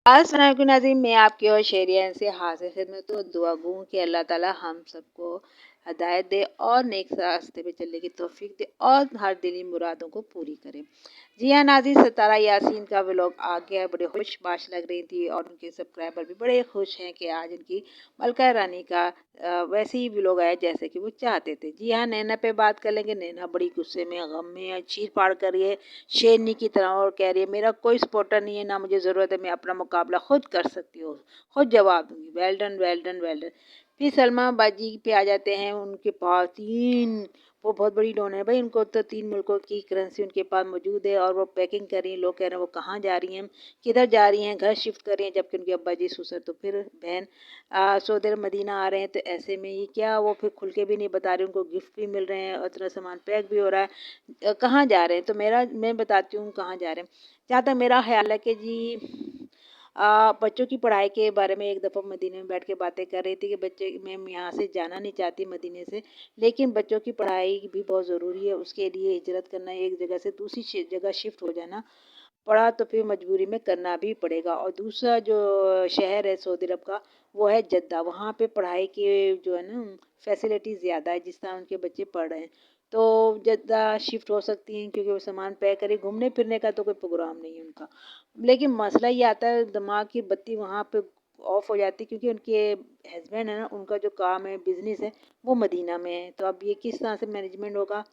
अस्सलाम वालेकुम नाज़रीन, मैं आपकी और शेरियन से हाजिर खिदमत हूँ। दुआ गो कि अल्लाह ताला हम सबको हदायत दे और नेक रास्ते पे चलने की तौफीक दे और हर दिली मुरादों को पूरी करे। जी हाँ नाज़रीन, सितारा यासीन का व्लॉग आ गया। बड़े खुशबाश लग रही थी और उनके सब्सक्राइबर भी बड़े खुश हैं कि आज उनकी मलका रानी का वैसे ही व्लॉग आया जैसे कि वो चाहते थे। जी हाँ, नैना पे बात कर लेंगे। नैना बड़ी गुस्से में, गम में है, चीर फाड़ कर रही है शेरनी की तरह और कह रही है मेरा कोई सपोर्टर नहीं है, ना मुझे ज़रूरत है, मैं अपना मुकाबला खुद कर सकती हूँ, खुद जवाब दूंगी। Well done well done well done. फिर सलमा बाजी पे आ जाते हैं। उनके पास वो बहुत बड़ी डोन है भाई, उनको तो 3 मुल्कों की करेंसी उनके पास मौजूद है और वो पैकिंग कर रही हैं। लोग कह रहे हैं वो कहाँ जा रही हैं, किधर जा रही हैं, घर शिफ्ट कर रही हैं, जबकि उनके अब्बा जी ससुर तो फिर बहन सऊदी मदीना आ रहे हैं। तो ऐसे में ये क्या, वो फिर खुल के भी नहीं बता रही। उनको गिफ्ट भी मिल रहे हैं और इतना सामान पैक भी हो रहा है। कहाँ जा रहे हैं, तो मैं बताती हूँ कहाँ जा रहे हैं। जहाँ तक मेरा ख्याल है कि जी बच्चों की पढ़ाई के बारे में एक दफ़ा मदीने में बैठ के बातें कर रही थी कि बच्चे मैं यहाँ से जाना नहीं चाहती मदीने से, लेकिन बच्चों की पढ़ाई भी बहुत ज़रूरी है, उसके लिए हिजरत करना, एक जगह से दूसरी जगह शिफ्ट हो जाना पड़ा तो फिर मजबूरी में करना भी पड़ेगा। और दूसरा जो शहर है सऊदी अरब का, वो है जद्दा। वहाँ पे पढ़ाई की जो है ना फैसिलिटी ज़्यादा है, जिस तरह उनके बच्चे पढ़ रहे हैं। तो जद्दा शिफ्ट हो सकती हैं क्योंकि वो सामान पैक करे। घूमने फिरने का तो कोई प्रोग्राम नहीं है उनका, लेकिन मसला ये आता है दिमाग की बत्ती वहाँ पे ऑफ हो जाती है क्योंकि उनके हस्बैंड है ना, उनका जो काम है बिजनेस है वो मदीना में है। तो अब ये किस तरह से मैनेजमेंट होगा,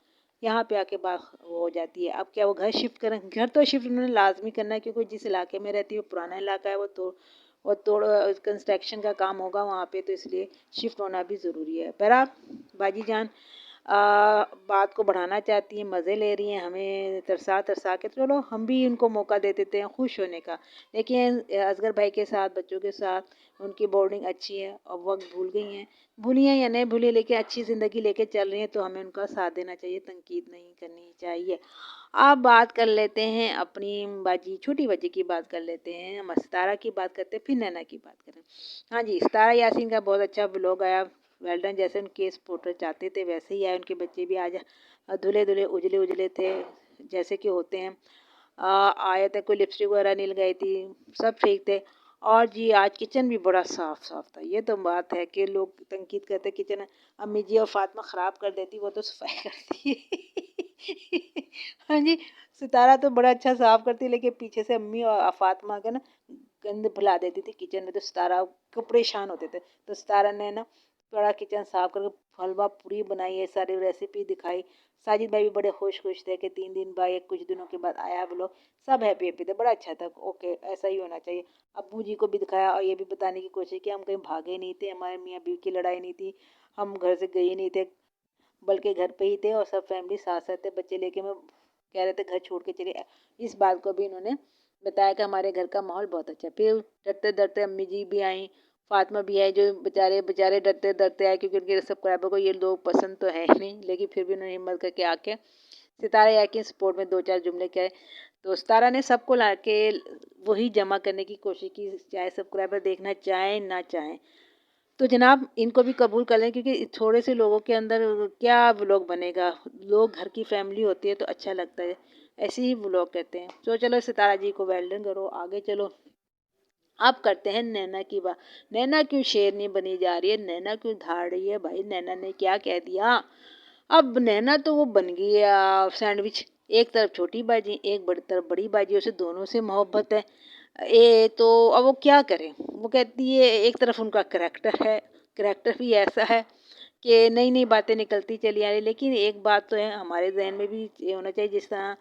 यहाँ पे आके बात वो हो जाती है। अब क्या वो घर शिफ्ट करें? घर तो शिफ्ट उन्होंने लाजमी करना है क्योंकि जिस इलाके में रहती है वो पुराना इलाका है, वो तोड़ कंस्ट्रक्शन का काम होगा वहाँ पे, तो इसलिए शिफ्ट होना भी ज़रूरी है। बहरहाल बाजी जान बात को बढ़ाना चाहती हैं, मज़े ले रही हैं, हमें तरसा तरसा के। चलो हम भी उनको मौका दे देते हैं खुश होने का। लेकिन असगर भाई के साथ, बच्चों के साथ उनकी बॉन्डिंग अच्छी है और वक्त भूल गई हैं। भूली हैं या नहीं भूली, लेकिन अच्छी ज़िंदगी लेके चल रही हैं, तो हमें उनका साथ देना चाहिए, तनकीद नहीं करनी चाहिए। अब बात कर लेते हैं अपनी बाजी, छोटी बाजी की बात कर लेते हैं। हम सितारा की बात करते हैं, फिर नैना की बात करें। हाँ जी, सितारा यासीन का बहुत अच्छा व्लॉग आया। वेल डन, जैसे उनके सपोर्टर चाहते थे वैसे ही आए। उनके बच्चे भी आज धुले धुले उजले उजले थे जैसे कि होते हैं। आए थे, कोई लिपस्टिक वगैरह नहीं लगाई थी, सब ठीक थे। और जी आज किचन भी बड़ा साफ साफ था। ये तो बात है कि लोग तनकीद करते किचन अम्मी जी और फातिमा ख़राब कर देती, वो तो सफाई करती है। हाँ जी, सितारा तो बड़ा अच्छा साफ करती, लेकिन पीछे से अम्मी और फातिमा का ना गंद फैला देती थी किचन में, तो सितारा को परेशान होते थे। तो सितारा ने ना बड़ा किचन साफ करके हलवा पूरी बनाई है, सारी रेसिपी दिखाई। साजिद भाई भी बड़े खुश थे कि 3 दिन बाद, कुछ दिनों के बाद आया वो लोग, सब हैप्पी हैप्पी थे, बड़ा अच्छा था। ओके, ऐसा ही होना चाहिए। अब्बू जी को भी दिखाया और ये भी बताने की कोशिश की हम कहीं भागे नहीं थे, हमारे मियाँ बीवी की लड़ाई नहीं थी, हम घर से गए नहीं थे, बल्कि घर पे ही थे और सब फैमिली साथ साथ थे। बच्चे लेके मैं कह रहे थे घर छोड़ के चले, इस बात को भी इन्होंने बताया कि हमारे घर का माहौल बहुत अच्छा। फिर डरते डरते अम्मी जी भी आई, फातिमा भी आई, जो बेचारे बेचारे डरते डरते आए क्योंकि उनके सब्सक्राइबर को ये लोग पसंद तो है ही नहीं, लेकिन फिर भी उन्होंने हिम्मत करके आके सितारा या के सपोर्ट में 2-4 जुमले कहे। तो सितारा ने सबको ला के वही जमा करने की कोशिश की, चाहे सब्सक्राइबर देखना चाहें ना चाहें। तो जनाब इनको भी कबूल कर लें क्योंकि थोड़े से लोगों के अंदर क्या व्लॉग बनेगा। लोग घर की फैमिली होती है तो अच्छा लगता है, ऐसे ही व्लॉग कहते हैं। तो चलो सितारा जी को वेल्डन करो, आगे चलो। अब करते हैं नैना की बात। नैना क्यों शेरनी बनी जा रही है, नैना क्यों धाड़ रही है भाई, नैना ने क्या कह दिया। अब नैना तो वो बन गई सैंडविच, एक तरफ छोटी बाजी, एक बड़ी तरफ बड़ी बाजी, उसे दोनों से मोहब्बत है। तो अब वो क्या करें। वो कहती है एक तरफ उनका करैक्टर है, करैक्टर भी ऐसा है कि नई नई बातें निकलती चली आ रही। लेकिन एक बात तो है, हमारे जहन में भी ये होना चाहिए, जिस तरह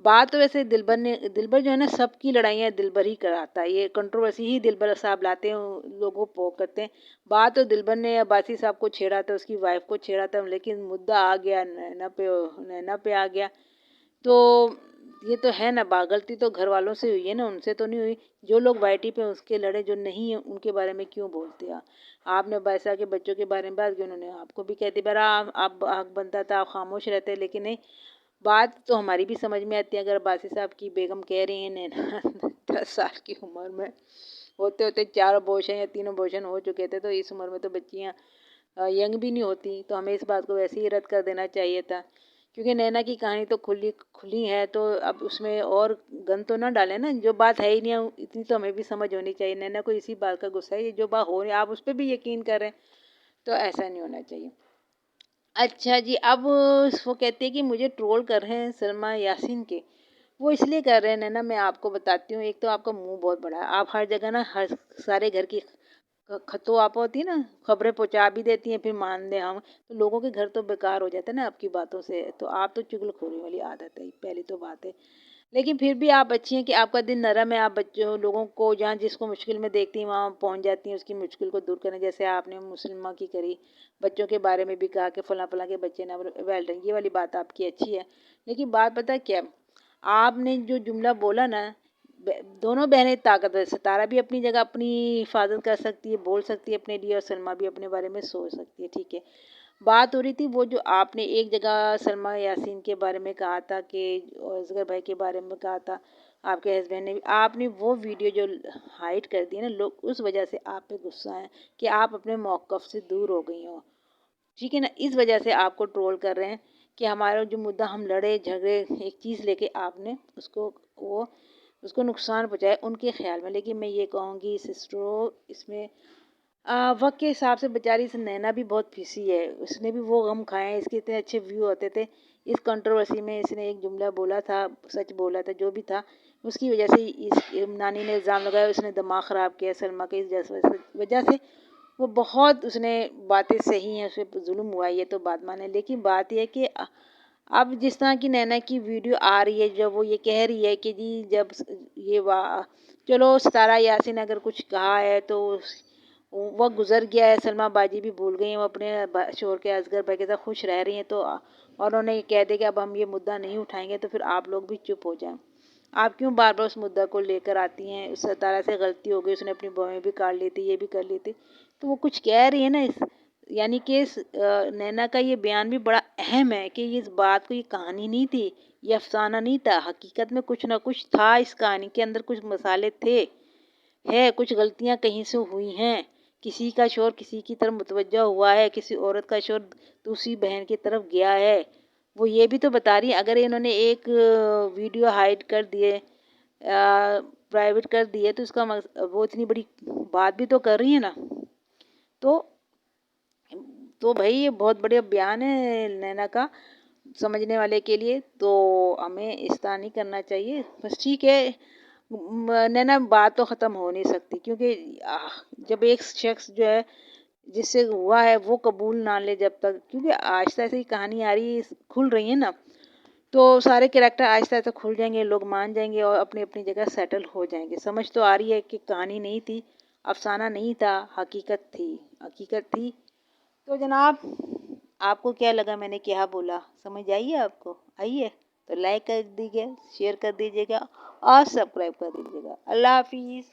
बात तो वैसे दिलबर जो है ना, सबकी लड़ाइयाँ दिलबर ही कराता है, ये कंट्रोवर्सी ही दिलबर साहब लाते हैं, लोगों को करते हैं। बात तो दिलबर ने अब्बासी साहब को छेड़ा था, उसकी वाइफ को छेड़ा था, लेकिन मुद्दा आ गया नैना पे आ गया। तो ये तो है ना, गलती तो घर वालों से हुई है ना, उनसे तो नहीं हुई। जो लोग वाईटी पे उसके लड़े, जो नहीं है उनके बारे में क्यों बोलते हैं। आपने बैसा के बच्चों के बारे में बात की, उन्होंने आपको भी कहती बरा आप हक बनता था, आप खामोश रहते, लेकिन नहीं, बात तो हमारी भी समझ में आती है। अगर बासी साहब की बेगम कह रही हैं नैना 10 साल की उम्र में होते होते 4 अबॉर्शन या 3 अबॉर्शन हो चुके थे, तो इस उम्र में तो बच्चियाँ यंग भी नहीं होती, तो हमें इस बात को वैसे ही रद्द कर देना चाहिए था। کیونکہ نینا کی کہانی تو کھلی ہے، تو اب اس میں اور گن تو نہ ڈالیں نا، جو بات ہے ہی نہیں اتنی تو ہمیں بھی سمجھ ہونی چاہیے۔ نینا کو اسی بات کا غصہ ہے، یہ جو بات ہو رہی ہے آپ اس پہ بھی یقین کریں، تو ایسا نہیں ہونا چاہیے۔ اچھا جی، اب وہ کہتے ہیں کہ مجھے ٹرول کر رہے ہیں سلمیٰ یاسین کے۔ وہ اس لیے کر رہے ہیں نینا، میں آپ کو بتاتی ہوں۔ ایک تو آپ کا منہ بہت بڑا ہے، آپ ہر جگہ نا ہر سارے گھر کی خطو آپ ہوتی ہے نا، خبریں پہنچا بھی دیتی ہیں، پھر مان دیں ہم تو لوگوں کے گھر تو بیکار ہو جاتا ہے نا آپ کی باتوں سے۔ تو آپ تو چغل خوری والی عادت ہے، پہلی تو بات ہے۔ لیکن پھر بھی آپ اچھی ہیں کہ آپ کا دل نرم ہے، آپ بچوں لوگوں کو جہاں جس کو مشکل میں دیکھتی ہیں وہاں پہنچ جاتی ہیں اس کی مشکل کو دور کرنے، جیسے آپ نے مسلمہ کی کری، بچوں کے بارے میں بھی کہا کہ فلاں فلاں کے بچے نا ویل ڈن، یہ والی بات آپ کی اچھی ہے۔ لیکن بات پتہ کیا، آپ نے جو جملہ بولا نا، دونوں بہنیں طاقتور، ستارہ بھی اپنی جگہ اپنی حفاظت کر سکتی ہے، بول سکتی ہے اپنے لیے، اور سلمیٰ بھی اپنے بارے میں سوچ سکتی ہے، ٹھیک ہے۔ بات ہو رہی تھی وہ جو آپ نے ایک جگہ سلمیٰ یاسین کے بارے میں کہا تھا کہ اصغر بھائی کے بارے میں کہا تھا، آپ کے ہسبینڈ نے بھی، آپ نے وہ ویڈیو جو ہائڈ کر دی ہے نا، لوگ اس وجہ سے آپ پہ غصہ ہیں کہ آپ اپنے موقف سے دور ہو گئی ہوں، ٹھیک ہے نا۔ اس وجہ سے آپ کو ٹرول کر رہے ہیں کہ ہمارا جو مدعا ہم لڑے جھگڑے ایک چیز لے کے، آپ نے اس کو نقصان پہنچایا ان کے خیال میں۔ لیکن میں یہ کہوں گی سسٹرو، اس میں وقت کے حساب سے بیچاری سے نینا بھی بہت پھنسی ہے، اس نے بھی وہ غم کھائے ہیں، اس کے اتنے اچھے ویو ہوتے تھے، اس کنٹروورسی میں اس نے ایک جملہ بولا تھا، سچ بولا تھا جو بھی تھا، اس کی وجہ سے اس نانی نے الزام لگایا اس نے دماغ خراب کیا سلمیٰ کے، اس وجہ سے وہ بہت، اس نے باتیں صحیح ہیں، اس پہ ظلم ہوا ہے یہ تو بات مانے، لیکن بات یہ ہے کہ اب جس طرح کی نینا کی ویڈیو آ رہی ہے جب وہ یہ کہہ رہی ہے کہ جی جب یہ چلو ستارہ یاسین اگر کچھ کہا ہے تو وہ گزر گیا ہے، سلمیٰ باجی بھی بھول گئی ہیں، وہ اپنے شوہر کے اصغر بھائی کے ساتھ خوش رہ رہی ہیں، تو اور انہوں نے یہ کہہ دیا کہ اب ہم یہ مدعا نہیں اٹھائیں گے، تو پھر آپ لوگ بھی چپ ہو جائیں۔ آپ کیوں بار بار اس مدعا کو لے کر آتی ہیں؟ اس ستارہ سے غلطی ہو گئی، اس نے اپنی بوئیں بھی کاٹ لی تھی، یہ بھی کر لی تھی، تو وہ کچھ کہہ رہی ہے نا، یعنی کہ نینا کا یہ بیان بھی بڑا اہم ہے کہ اس بات کو، یہ کہانی نہیں تھی، یہ افسانہ نہیں تھا، حقیقت میں کچھ نہ کچھ تھا، اس کہانی کے اندر کچھ مسالے تھے، کچھ غلطیاں کہیں سے ہوئی ہیں، کسی کا شوہر کسی کی طرف متوجہ ہوا ہے، کسی عورت کا شوہر دوسری بہن کی طرف گیا ہے، وہ یہ بھی تو بتا رہی ہے۔ اگر انہوں نے ایک ویڈیو ہائڈ کر دیے، پرائیویٹ کر دیے، تو اس کا وہ اتنی بڑی بات بھی تو کر رہی ہیں نا، تو بھائی یہ بہت بڑے بیان ہے نینا کا سمجھنے والے کے لیے، تو ہمیں اس طرح نہیں کرنا چاہیے، بس ٹھیک ہے۔ نینا بات تو ختم ہو نہیں سکتی، کیونکہ جب ایک شخص جو ہے جس سے ہوا ہے وہ قبول نہ لے جب تک، کیونکہ آہستہ سے کہانی آ رہی ہے، کھل رہی ہے نا، تو سارے کریکٹر آہستہ آہستہ کھل جائیں گے، لوگ مان جائیں گے اور اپنی اپنی جگہ سیٹل ہو جائیں گے۔ سمجھ تو آ رہی ہے کہ کہانی نہیں تھی، افسانہ نہیں تھا، حقیقت تھی۔ تو جناب، آپ کو کیا لگا میں نے کیا بولا؟ سمجھ آئی ہے آپ کو؟ آئی ہے؟ تو لائک کر دیجیے، شیئر کر دیجیے گا اور سبسکرائب کر دیجیے گا۔ اللہ حافظ۔